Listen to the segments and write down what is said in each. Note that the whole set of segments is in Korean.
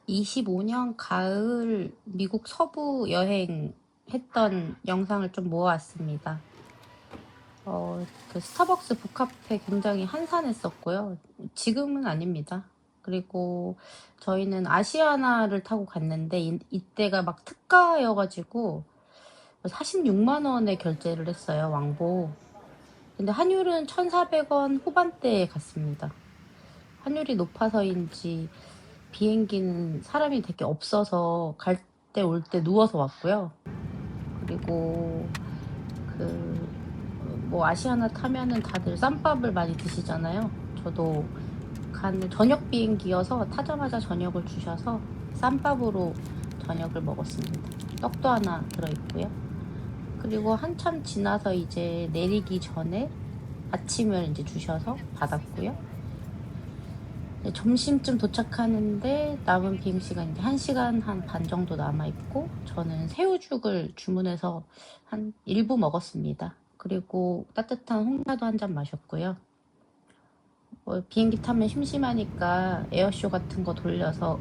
25년 가을 미국 서부 여행 했던 영상을 좀 모아왔습니다. 그 스타벅스 북카페 굉장히 한산했었고요. 지금은 아닙니다. 그리고 저희는 아시아나를 타고 갔는데 이때가 막 특가여가지고 46만 원에 결제를 했어요. 왕복. 근데 환율은 1,400원 후반대에 갔습니다. 환율이 높아서인지 비행기는 사람이 되게 없어서 갈 때 올 때 누워서 왔고요. 그리고 뭐 아시아나 타면은 다들 쌈밥을 많이 드시잖아요. 저도 저녁 비행기여서 타자마자 저녁을 주셔서 쌈밥으로 저녁을 먹었습니다. 떡도 하나 들어있고요. 그리고 한참 지나서 이제 내리기 전에 아침을 이제 주셔서 받았고요. 점심쯤 도착하는데 남은 비행시간 이제 1시간 한 반 정도 남아있고, 저는 새우죽을 주문해서 한 일부 먹었습니다. 그리고 따뜻한 홍차도 한 잔 마셨고요. 비행기 타면 심심하니까 에어쇼 같은 거 돌려서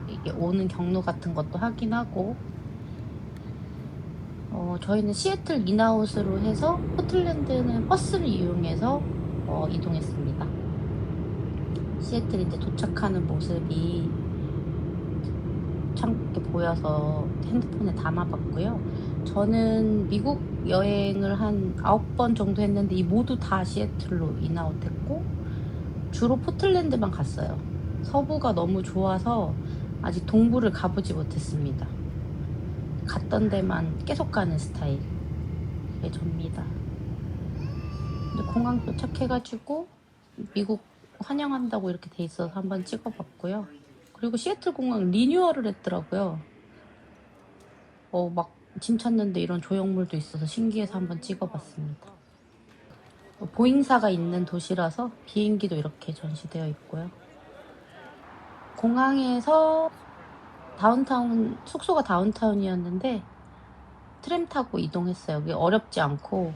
이게 오는 경로 같은 것도 확인하고, 저희는 시애틀 인아웃으로 해서 포틀랜드는 버스를 이용해서 이동했습니다. 시애틀 이제 도착하는 모습이 참 이렇게 보여서 핸드폰에 담아봤고요. 저는 미국 여행을 한 9번 정도 했는데 이 모두 다 시애틀로 인아웃했고, 주로 포틀랜드만 갔어요. 서부가 너무 좋아서 아직 동부를 가보지 못했습니다. 갔던 데만 계속 가는 스타일. 그게 접니다. 공항 도착해가지고 미국 환영한다고 이렇게 돼 있어서 한번 찍어봤고요. 그리고 시애틀 공항 리뉴얼을 했더라고요. 막 짐 찾는데 이런 조형물도 있어서 신기해서 한번 찍어봤습니다. 보잉사가 있는 도시라서 비행기도 이렇게 전시되어 있고요. 공항에서 다운타운, 숙소가 다운타운이었는데 트램 타고 이동했어요. 그게 어렵지 않고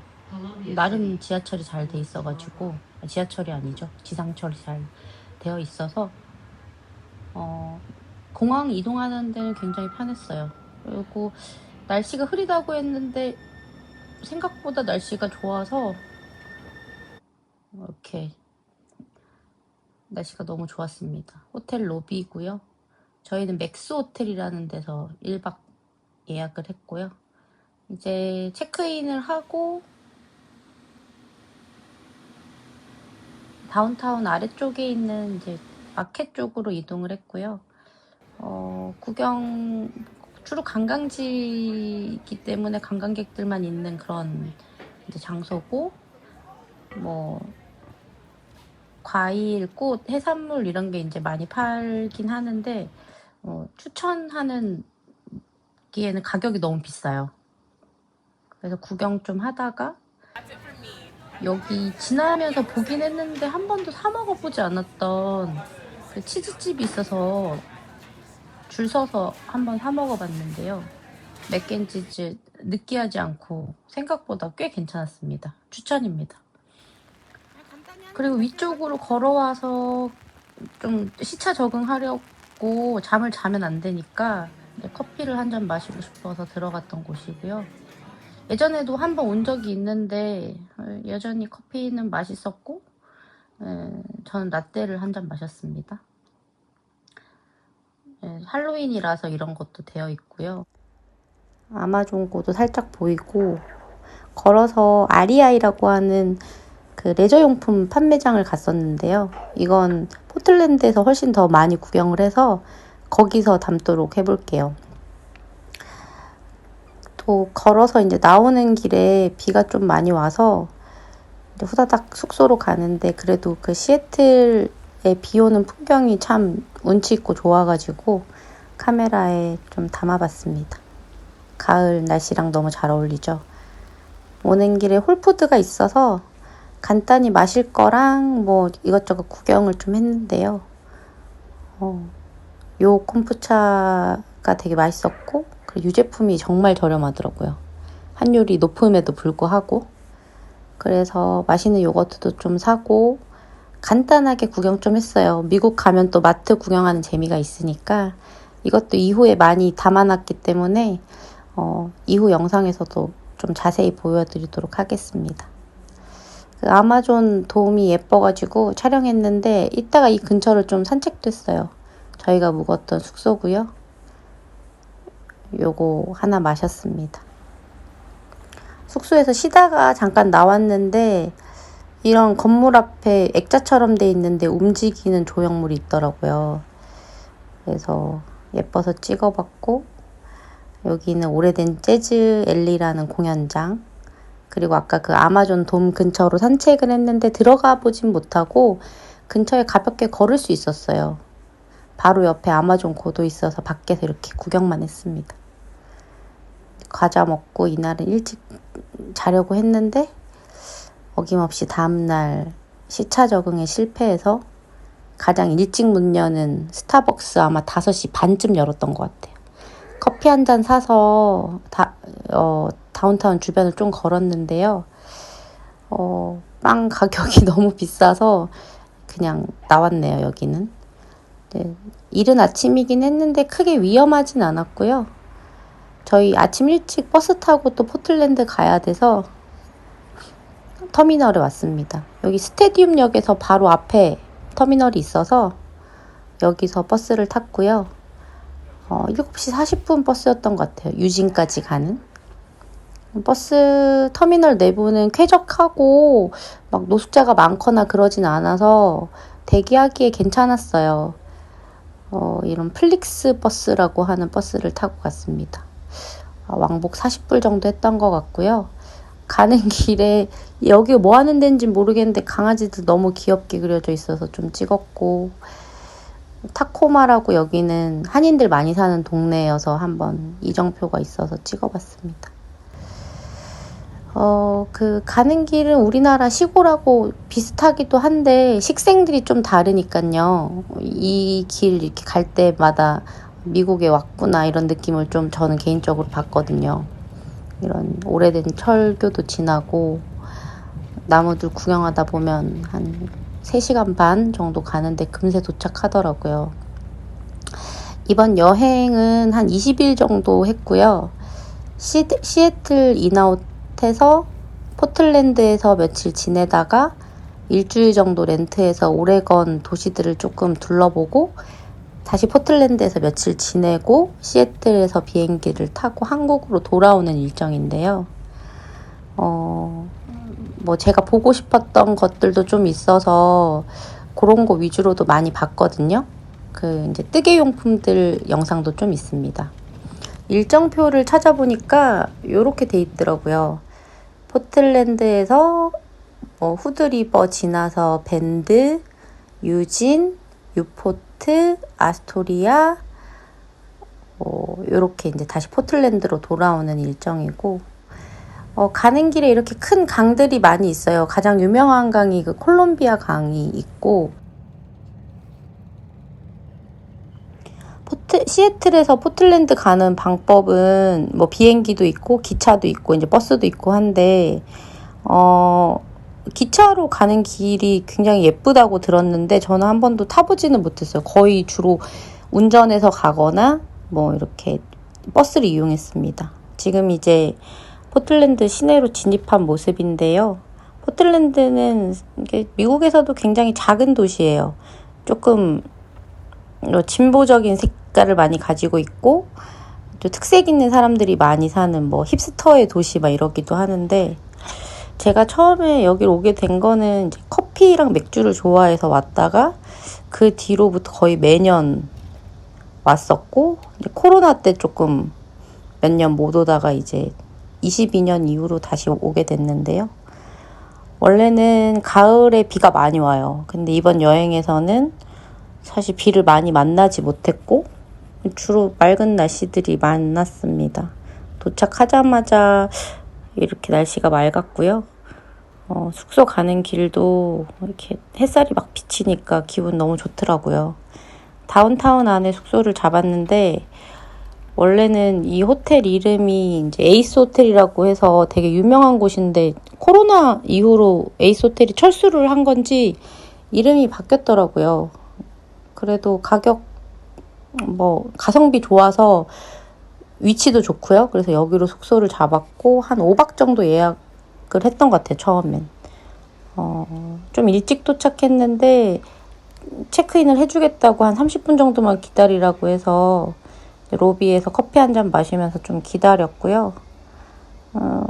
나름 지하철이 잘 돼 있어가지고, 지하철이 아니죠, 지상철이 잘 되어 있어서 공항 이동하는 데는 굉장히 편했어요. 그리고 날씨가 흐리다고 했는데 생각보다 날씨가 좋아서 이렇게 날씨가 너무 좋았습니다. 호텔 로비고요. 저희는 맥스 호텔이라는 데서 1박 예약을 했고요. 이제 체크인을 하고 다운타운 아래쪽에 있는 이제 마켓 쪽으로 이동을 했고요. 구경, 주로 관광지이기 때문에 관광객들만 있는 그런 이제 장소고, 뭐 과일, 꽃, 해산물 이런 게 이제 많이 팔긴 하는데 추천하는 기에는 가격이 너무 비싸요. 그래서 구경 좀 하다가 여기 지나면서 보긴 했는데 한 번도 사 먹어보지 않았던 그 치즈집이 있어서 줄 서서 한번 사 먹어봤는데요. 맥앤치즈 느끼하지 않고 생각보다 꽤 괜찮았습니다. 추천입니다. 그리고 위쪽으로 걸어와서 좀 시차 적응하려고 잠을 자면 안 되니까 커피를 한 잔 마시고 싶어서 들어갔던 곳이고요. 예전에도 한번 온 적이 있는데 여전히 커피는 맛있었고, 저는 라떼를 한 잔 마셨습니다. 할로윈이라서 이런 것도 되어 있고요. 아마존고도 살짝 보이고, 걸어서 아리아이라고 하는 그 레저용품 판매장을 갔었는데요. 이건 포틀랜드에서 훨씬 더 많이 구경을 해서 거기서 담도록 해볼게요. 또 걸어서 이제 나오는 길에 비가 좀 많이 와서 이제 후다닥 숙소로 가는데, 그래도 그 시애틀에 비 오는 풍경이 참 운치 있고 좋아가지고 카메라에 좀 담아봤습니다. 가을 날씨랑 너무 잘 어울리죠. 오는 길에 홀푸드가 있어서 간단히 마실 거랑 뭐 이것저것 구경을 좀 했는데요. 요 콤부차가 되게 맛있었고, 그리고 유제품이 정말 저렴하더라고요. 환율이 높음에도 불구하고. 그래서 맛있는 요거트도 좀 사고 간단하게 구경 좀 했어요. 미국 가면 또 마트 구경하는 재미가 있으니까 이것도 이후에 많이 담아놨기 때문에 이후 영상에서도 좀 자세히 보여드리도록 하겠습니다. 그 아마존 돔이 예뻐가지고 촬영했는데 이따가 이 근처를 좀 산책도 했어요. 저희가 묵었던 숙소고요. 요거 하나 마셨습니다. 숙소에서 쉬다가 잠깐 나왔는데 이런 건물 앞에 액자처럼 돼 있는데 움직이는 조형물이 있더라고요. 그래서 예뻐서 찍어봤고, 여기는 오래된 재즈 앨리라는 공연장, 그리고 아까 그 아마존 돔 근처로 산책을 했는데 들어가 보진 못하고 근처에 가볍게 걸을 수 있었어요. 바로 옆에 아마존 고도 있어서 밖에서 이렇게 구경만 했습니다. 과자 먹고 이날은 일찍 자려고 했는데 어김없이 다음날 시차 적응에 실패해서 가장 일찍 문 여는 스타벅스 아마 5시 반쯤 열었던 것 같아요. 커피 한 잔 사서 다운타운 주변을 좀 걸었는데요. 빵 가격이 너무 비싸서 그냥 나왔네요, 여기는. 네, 이른 아침이긴 했는데 크게 위험하진 않았고요. 저희 아침 일찍 버스 타고 또 포틀랜드 가야 돼서 터미널에 왔습니다. 여기 스테디움역에서 바로 앞에 터미널이 있어서 여기서 버스를 탔고요. 7시 40분 버스였던 것 같아요. 유진까지 가는. 버스 터미널 내부는 쾌적하고 막 노숙자가 많거나 그러진 않아서 대기하기에 괜찮았어요. 이런 플릭스 버스라고 하는 버스를 타고 갔습니다. 왕복 40불 정도 했던 것 같고요. 가는 길에 여기 뭐 하는 데인지 모르겠는데 강아지들 너무 귀엽게 그려져 있어서 좀 찍었고, 타코마라고 여기는 한인들 많이 사는 동네여서 한번 이정표가 있어서 찍어봤습니다. 그 가는 길은 우리나라 시골하고 비슷하기도 한데 식생들이 좀 다르니까요. 이 길 이렇게 갈 때마다 미국에 왔구나 이런 느낌을 좀 저는 개인적으로 받거든요. 이런 오래된 철교도 지나고 나무들 구경하다 보면 한 3시간 반 정도 가는데 금세 도착하더라고요. 이번 여행은 한 20일 정도 했고요. 시애틀 인아웃해서 포틀랜드에서 며칠 지내다가 일주일 정도 렌트해서 오레건 도시들을 조금 둘러보고 다시 포틀랜드에서 며칠 지내고 시애틀에서 비행기를 타고 한국으로 돌아오는 일정인데요. 뭐 제가 보고 싶었던 것들도 좀 있어서 그런 거 위주로도 많이 봤거든요. 그 이제 뜨개용품들 영상도 좀 있습니다. 일정표를 찾아보니까 이렇게 돼 있더라고요. 포틀랜드에서 후드리버 지나서 밴드, 유진, 유포트, 아스토리아, 이렇게 이제 다시 포틀랜드로 돌아오는 일정이고, 가는 길에 이렇게 큰 강들이 많이 있어요. 가장 유명한 강이 그 콜롬비아 강이 있고, 시애틀에서 포틀랜드 가는 방법은 뭐 비행기도 있고 기차도 있고 이제 버스도 있고 한데 기차로 가는 길이 굉장히 예쁘다고 들었는데 저는 한 번도 타보지는 못했어요. 거의 주로 운전해서 가거나 뭐 이렇게 버스를 이용했습니다. 지금 이제 포틀랜드 시내로 진입한 모습인데요. 포틀랜드는 미국에서도 굉장히 작은 도시예요. 조금 진보적인 색깔을 많이 가지고 있고 또 특색 있는 사람들이 많이 사는 뭐 힙스터의 도시 막 이러기도 하는데, 제가 처음에 여기로 오게 된 거는 이제 커피랑 맥주를 좋아해서 왔다가 그 뒤로부터 거의 매년 왔었고, 이제 코로나 때 조금 몇 년 못 오다가 이제 22년 이후로 다시 오게 됐는데요. 원래는 가을에 비가 많이 와요. 근데 이번 여행에서는 사실 비를 많이 만나지 못했고 주로 맑은 날씨들이 많았습니다. 도착하자마자 이렇게 날씨가 맑았고요. 숙소 가는 길도 이렇게 햇살이 막 비치니까 기분 너무 좋더라고요. 다운타운 안에 숙소를 잡았는데 원래는 이 호텔 이름이 이제 에이스 호텔이라고 해서 되게 유명한 곳인데 코로나 이후로 에이스 호텔이 철수를 한 건지 이름이 바뀌었더라고요. 그래도 가격 뭐 가성비 좋아서 위치도 좋고요. 그래서 여기로 숙소를 잡았고 한 5박 정도 예약을 했던 것 같아요. 처음엔. 좀 일찍 도착했는데 체크인을 해주겠다고 한 30분 정도만 기다리라고 해서 로비에서 커피 한 잔 마시면서 좀 기다렸고요.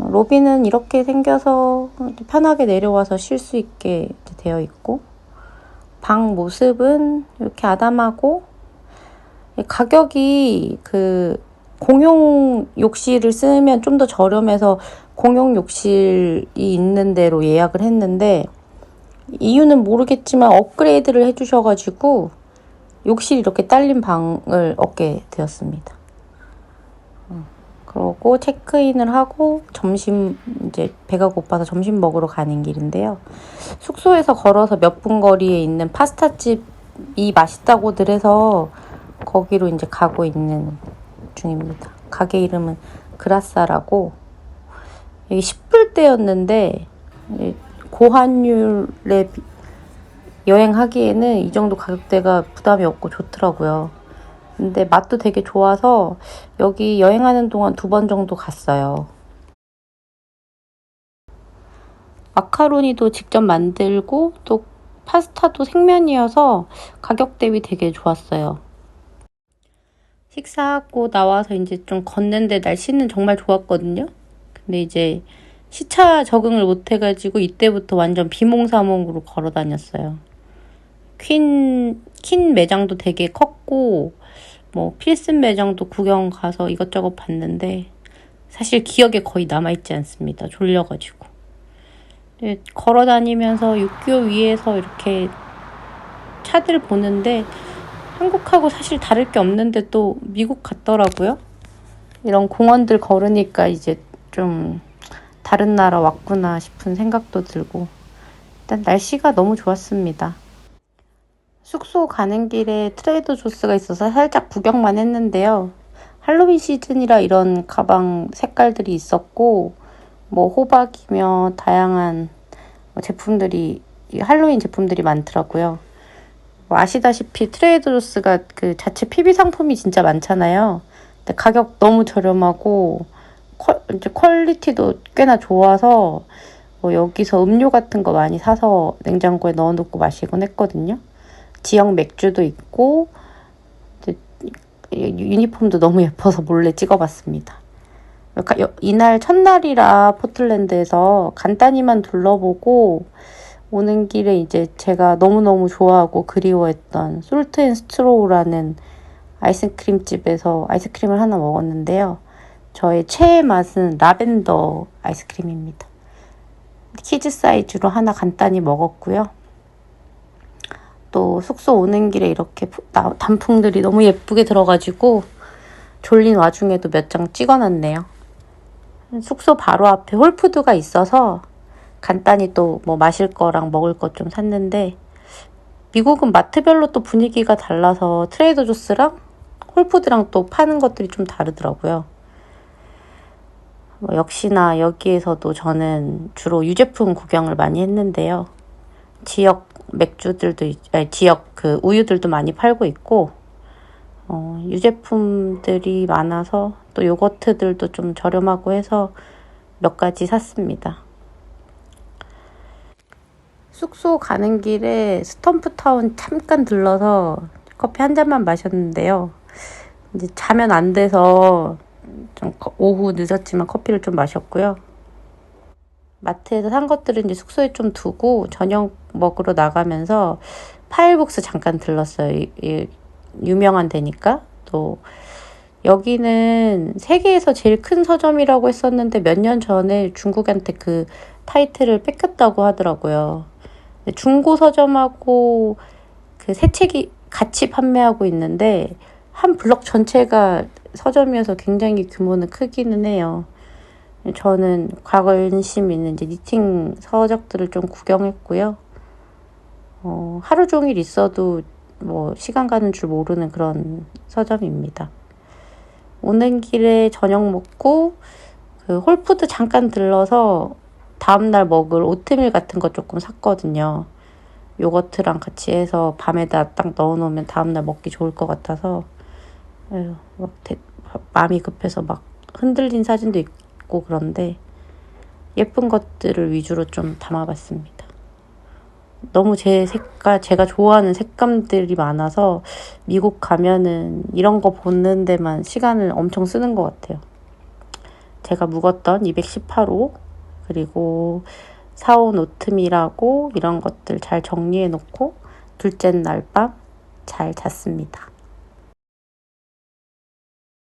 로비는 이렇게 생겨서 편하게 내려와서 쉴 수 있게 되어 있고, 방 모습은 이렇게 아담하고, 가격이 그 공용 욕실을 쓰면 좀 더 저렴해서 공용 욕실이 있는 데로 예약을 했는데, 이유는 모르겠지만 업그레이드를 해주셔가지고 욕실이 이렇게 딸린 방을 얻게 되었습니다. 그러고 체크인을 하고 점심, 이제 배가 고파서 점심 먹으러 가는 길인데요. 숙소에서 걸어서 몇 분 거리에 있는 파스타집이 맛있다고들 해서 거기로 이제 가고 있는 중입니다. 가게 이름은 그라사라고, 여기 10불대였는데 고환율에 여행하기에는 이 정도 가격대가 부담이 없고 좋더라고요. 근데 맛도 되게 좋아서 여기 여행하는 동안 2번 정도 갔어요. 마카로니도 직접 만들고 또 파스타도 생면이어서 가격 대비 되게 좋았어요. 식사하고 나와서 이제 좀 걷는데 날씨는 정말 좋았거든요. 근데 이제 시차 적응을 못 해가지고 이때부터 완전 비몽사몽으로 걸어 다녔어요. 퀸 매장도 되게 컸고, 뭐 필슨 매장도 구경 가서 이것저것 봤는데 사실 기억에 거의 남아있지 않습니다. 졸려가지고. 걸어 다니면서 육교 위에서 이렇게 차들 보는데 한국하고 사실 다를 게 없는데 또 미국 같더라고요. 이런 공원들 걸으니까 이제 좀 다른 나라 왔구나 싶은 생각도 들고, 일단 날씨가 너무 좋았습니다. 숙소 가는 길에 트레이더 조스가 있어서 살짝 구경만 했는데요. 할로윈 시즌이라 이런 가방 색깔들이 있었고, 뭐 호박이며 다양한 제품들이, 할로윈 제품들이 많더라고요. 뭐 아시다시피 트레이더 조스가 그 자체 PB 상품이 진짜 많잖아요. 근데 가격 너무 저렴하고 이제 퀄리티도 꽤나 좋아서 뭐 여기서 음료 같은 거 많이 사서 냉장고에 넣어놓고 마시곤 했거든요. 지역 맥주도 있고, 유니폼도 너무 예뻐서 몰래 찍어봤습니다. 이날 첫날이라 포틀랜드에서 간단히만 둘러보고 오는 길에 이제 제가 너무너무 좋아하고 그리워했던 솔트앤스트로우라는 아이스크림 집에서 아이스크림을 하나 먹었는데요. 저의 최애 맛은 라벤더 아이스크림입니다. 키즈 사이즈로 하나 간단히 먹었고요. 또 숙소 오는 길에 이렇게 단풍들이 너무 예쁘게 들어가지고 졸린 와중에도 몇 장 찍어놨네요. 숙소 바로 앞에 홀푸드가 있어서 간단히 또 뭐 마실 거랑 먹을 것 좀 샀는데, 미국은 마트별로 또 분위기가 달라서 트레이더 조스랑 홀푸드랑 또 파는 것들이 좀 다르더라고요. 역시나 여기에서도 저는 주로 유제품 구경을 많이 했는데요. 지역 맥주들도, 지역 그 우유들도 많이 팔고 있고, 유제품들이 많아서 또 요거트들도 좀 저렴하고 해서 몇 가지 샀습니다. 숙소 가는 길에 스톰프타운 잠깐 들러서 커피 한 잔만 마셨는데요. 이제 자면 안 돼서 좀 오후 늦었지만 커피를 좀 마셨고요. 마트에서 산 것들은 이제 숙소에 좀 두고 저녁 먹으러 나가면서 파일북스 잠깐 들렀어요. 유명한 데니까. 또 여기는 세계에서 제일 큰 서점이라고 했었는데 몇 년 전에 중국한테 그 타이틀을 뺏겼다고 하더라고요. 중고 서점하고 그 새 책이 같이 판매하고 있는데 한 블럭 전체가 서점이어서 굉장히 규모는 크기는 해요. 저는 관심 있는 이제 니팅 서적들을 좀 구경했고요. 하루 종일 있어도 뭐 시간 가는 줄 모르는 그런 서점입니다. 오는 길에 저녁 먹고 그 홀푸드 잠깐 들러서 다음날 먹을 오트밀 같은 거 조금 샀거든요. 요거트랑 같이 해서 밤에다 딱 넣어놓으면 다음날 먹기 좋을 것 같아서 에휴, 마음이 급해서 막 흔들린 사진도 있고 그런데 예쁜 것들을 위주로 좀 담아봤습니다. 너무 제가 좋아하는 색감들이 많아서 미국 가면은 이런 거 보는 데만 시간을 엄청 쓰는 것 같아요. 제가 묵었던 218호, 그리고 사온 오트밀하고 이런 것들 잘 정리해 놓고 둘째 날 밤 잘 잤습니다.